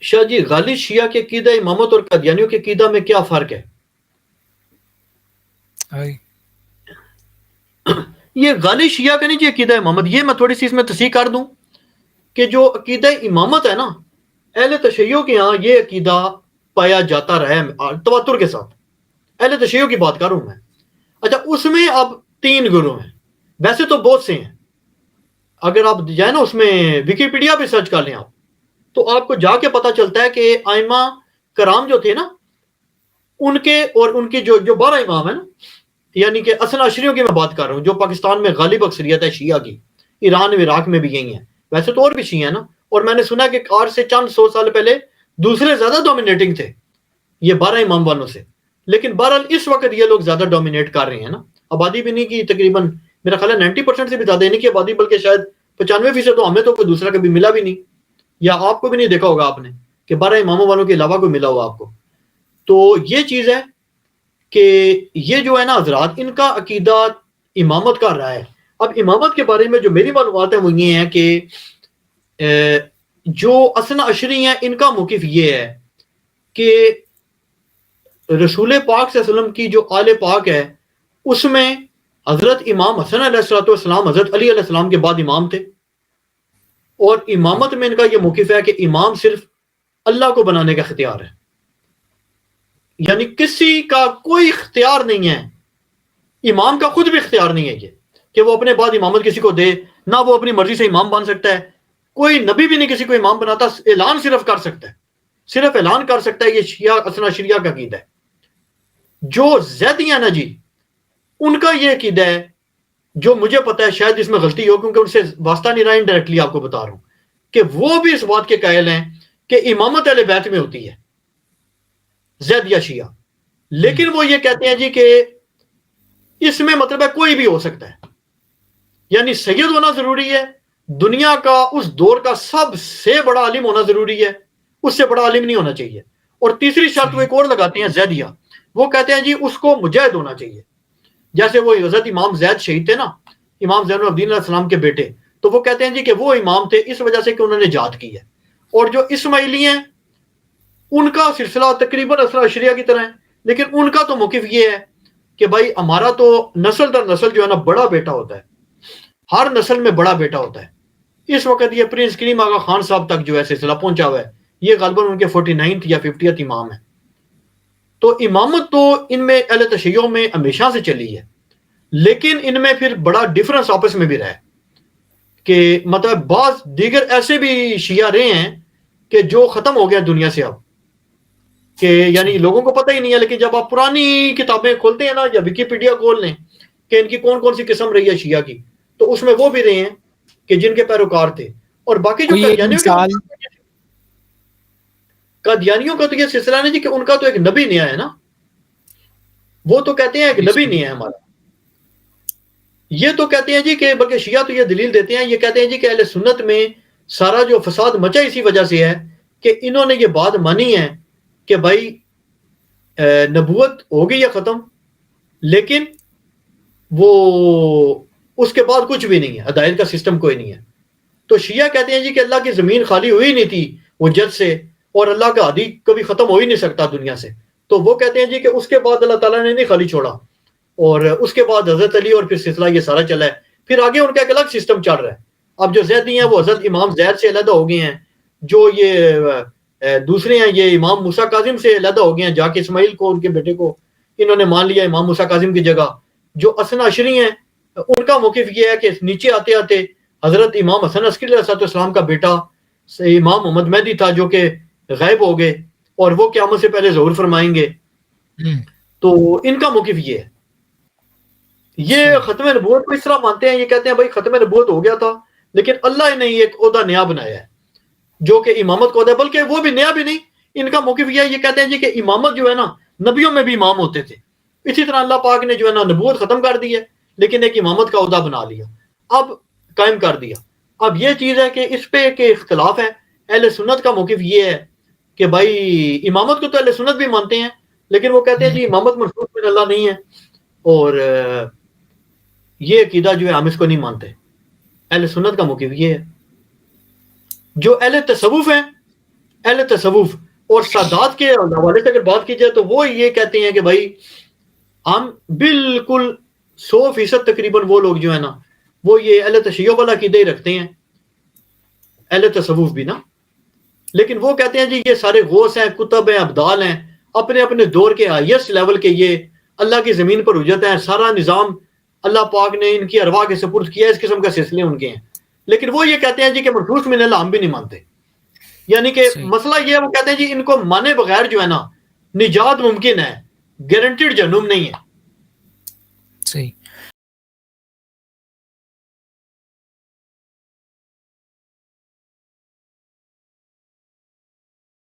شاہ جی غالب شیعہ کے عقیدہ امامت اور قادیانیوں کے عقیدہ میں کیا فرق ہے؟ یہ غالب شیعہ کا نہیں جی عقیدہ امامت، یہ میں تھوڑی سی اس میں تصحیح کر دوں کہ جو عقیدہ امامت ہے نا، اہل تشیع کے ہاں یہ عقیدہ پایا جاتا رہا ہے تواتر کے ساتھ. اہل تشیع کی بات کروں میں. اچھا اس میں اب 3 گروہ ہیں، ویسے تو بہت سے ہیں. اگر آپ جائیں نا اس میں ویکیپیڈیا پہ سرچ کر لیں آپ، تو آپ کو جا کے پتا چلتا ہے کہ ائمہ کرام جو تھے نا، ان کے اور ان کی جو 12 امام ہیں نا، یعنی کہ اثنا عشریوں کی میں بات کر رہا ہوں، جو پاکستان میں غالب اکثریت ہے شیعہ کی، ایران و عراق میں بھی یہی ہیں، ویسے تو اور بھی شیعہ ہیں نا. اور میں نے سنا کہ آج سے چند 100 سال پہلے دوسرے زیادہ ڈومینیٹنگ تھے یہ 12 امام والوں سے. لیکن بہرحال اس وقت یہ لوگ زیادہ ڈومینیٹ کر رہے ہیں نا. آبادی بھی نہیں کی تقریباً، میرا خیال ہے 90% سے بھی زیادہ نہیں کی آبادی، بلکہ شاید 95% تو ہمیں تو کوئی دوسرا کبھی ملا بھی نہیں، یا آپ کو بھی نہیں دیکھا ہوگا آپ نے کہ 12 اماموں والوں کے علاوہ کوئی ملا ہوا آپ کو. تو یہ چیز ہے کہ یہ جو ہے نا حضرات، ان کا عقیدہ امامت کا رہا ہے. اب امامت کے بارے میں جو میری معلومات ہیں وہ یہ ہیں کہ جو اثنا عشری ہیں ان کا موقف یہ ہے کہ رسول پاک صلی اللہ علیہ وسلم کی جو آل پاک ہے اس میں حضرت امام حسن علیہ السلام حضرت علی علیہ السلام کے بعد امام تھے. اور امامت میں ان کا یہ موقف ہے کہ امام صرف اللہ کو بنانے کا اختیار ہے، یعنی کسی کا کوئی اختیار نہیں ہے، امام کا خود بھی اختیار نہیں ہے یہ کہ وہ اپنے بعد امامت کسی کو دے، نہ وہ اپنی مرضی سے امام بن سکتا ہے. کوئی نبی بھی نہیں کسی کو امام بناتا، اعلان صرف کر سکتا ہے، صرف اعلان کر سکتا ہے. یہ شیعہ اثنا شریعہ کا عقیدہ ہے. جو زیدی ہیں نا جی، ان کا یہ عقیدہ ہے جو مجھے پتا ہے، شاید اس میں غلطی ہو کیونکہ ان سے واسطہ نہیں رہا، انڈائریکٹلی آپ کو بتا رہا ہوں کہ وہ بھی اس بات کے قائل ہیں کہ امامت اہل بیت میں ہوتی ہے، زید یا شیعہ. لیکن وہ یہ کہتے ہیں جی کہ اس میں مطلب ہے کوئی بھی ہو سکتا ہے، یعنی سید ہونا ضروری ہے، دنیا کا اس دور کا سب سے بڑا عالم ہونا ضروری ہے، اس سے بڑا عالم نہیں ہونا چاہیے. اور تیسری شرط وہ ایک اور لگاتے ہیں زیدیہ، وہ کہتے ہیں جی اس کو مجاہد ہونا چاہیے. جیسے وہ حضرت امام زید شہید تھے نا، امام زین العابدین علیہ السلام کے بیٹے، تو وہ کہتے ہیں جی کہ وہ امام تھے اس وجہ سے کہ انہوں نے جہاد کی ہے. اور جو اسماعیلی ہیں ان کا سلسلہ تقریباً اثنا عشریہ کی طرح ہے، لیکن ان کا تو موقف یہ ہے کہ بھائی ہمارا تو نسل در نسل جو ہے نا بڑا بیٹا ہوتا ہے، ہر نسل میں بڑا بیٹا ہوتا ہے. اس وقت یہ پرنس کریم آغا خان صاحب تک جو ہے سلسلہ پہنچا ہوا ہے، یہ غالباً ان کے 49 یا 50 امام ہے. تو امامت تو ان میں اہل تشیع میں ہمیشہ سے چلی ہے، لیکن ان میں پھر بڑا ڈفرنس آپس میں بھی رہا ہے کہ مطلب بعض دیگر ایسے بھی شیعہ رہے ہیں کہ جو ختم ہو گیا دنیا سے اب، کہ یعنی لوگوں کو پتہ ہی نہیں ہے. لیکن جب آپ پرانی کتابیں کھولتے ہیں نا یا ویکیپیڈیا کھول لیں کہ ان کی کون کون سی قسم رہی ہے شیعہ کی، تو اس میں وہ بھی رہے ہیں کہ جن کے پیروکار تھے. اور باقی جو قادیانیوں کا تو یہ سلسلہ نہیں جی کہ ان کا تو ایک نبی نیا ہے نا، وہ تو کہتے ہیں ایک نبی نہیں ہے ہمارا. یہ تو کہتے ہیں جی کہ بلکہ شیعہ تو یہ دلیل دیتے ہیں، یہ کہتے ہیں جی کہ اہل سنت میں سارا جو فساد مچا اسی وجہ سے ہے کہ انہوں نے یہ بات مانی ہے کہ بھائی نبوت ہو گئی یا ختم، لیکن وہ اس کے بعد کچھ بھی نہیں ہے، ہدایت کا سسٹم کوئی نہیں ہے. تو شیعہ کہتے ہیں جی کہ اللہ کی زمین خالی ہوئی نہیں تھی وہ جد سے، اور اللہ کا ہادی کبھی ختم ہو ہی نہیں سکتا دنیا سے. تو وہ کہتے ہیں جی کہ اس کے بعد اللہ تعالیٰ نے نہیں خالی چھوڑا، اور اس کے بعد حضرت علی اور پھر سلسلہ یہ سارا چلا ہے. پھر آگے ان کا ایک الگ سسٹم چل رہا ہے. اب جو زیدی ہیں وہ حضرت امام زید سے علیحدہ ہو گئے ہیں، جو یہ دوسرے ہیں یہ امام موسیٰ کاظم سے علیحدہ ہو گئے ہیں، جا کے اسماعیل کو ان کے بیٹے کو انہوں نے مان لیا امام موسیٰ کاظم کی جگہ. جو اثنا عشری ہیں ان کا موقف یہ ہے کہ نیچے آتے آتے حضرت امام حسن عسکری علیہ السلام کا بیٹا امام محمد مہدی تھا جو کہ غائب ہو گئے، اور وہ قیامت سے پہلے ظہور فرمائیں گے. تو ان کا موقف یہ ہے. یہ ختم نبوت کو اس طرح مانتے ہیں، یہ کہتے ہیں بھائی ختم نبوت ہو گیا تھا، لیکن اللہ نے ایک عہدہ نیا بنایا ہے جو کہ امامت کو عہدہ ہے، بلکہ وہ بھی نیا بھی نہیں. ان کا موقف یہ ہے، یہ کہتے ہیں جی کہ امامت جو ہے نا نبیوں میں بھی امام ہوتے تھے، اسی طرح اللہ پاک نے جو ہے نا نبوت ختم کر دی ہے لیکن ایک امامت کا عہدہ بنا لیا، اب قائم کر دیا. اب یہ چیز ہے کہ اس پہ کہ اختلاف ہے. اہل سنت کا موقف یہ ہے کہ بھائی امامت کو تو اہل سنت بھی مانتے ہیں، لیکن وہ کہتے ہیں جی امامت منسوخ من اللہ نہیں ہے، اور یہ عقیدہ جو ہے ہم اس کو نہیں مانتے. اہل سنت کا موقف یہ ہے. جو اہل تصوف ہیں، اہل تصوف اور سادات کے حوالے سے اگر بات کی جائے تو وہ یہ کہتے ہیں کہ بھائی ہم بالکل 100% تقریباً وہ لوگ جو ہے نا وہ یہ اہل تشیع والا عقیدہ ہی رکھتے ہیں، اہل تصوف بھی نا، لیکن وہ کہتے ہیں جی یہ سارے غوث ہیں، کتب ہیں، ابدال ہیں، اپنے اپنے دور کے ہائیسٹ لیول کے، یہ اللہ کی زمین پر حجت ہیں، سارا نظام اللہ پاک نے ان کی ارواح کے سپرد کیا، اس قسم کا سلسلے ان کے ہیں. لیکن وہ یہ کہتے ہیں جی کہ منحوس من اللہ ہم بھی نہیں مانتے. یعنی کہ صحیح مسئلہ یہ ہے، وہ کہتے ہیں جی ان کو مانے بغیر جو ہے نا نجات ممکن ہے، گارنٹیڈ جہنم نہیں ہے. صحیح.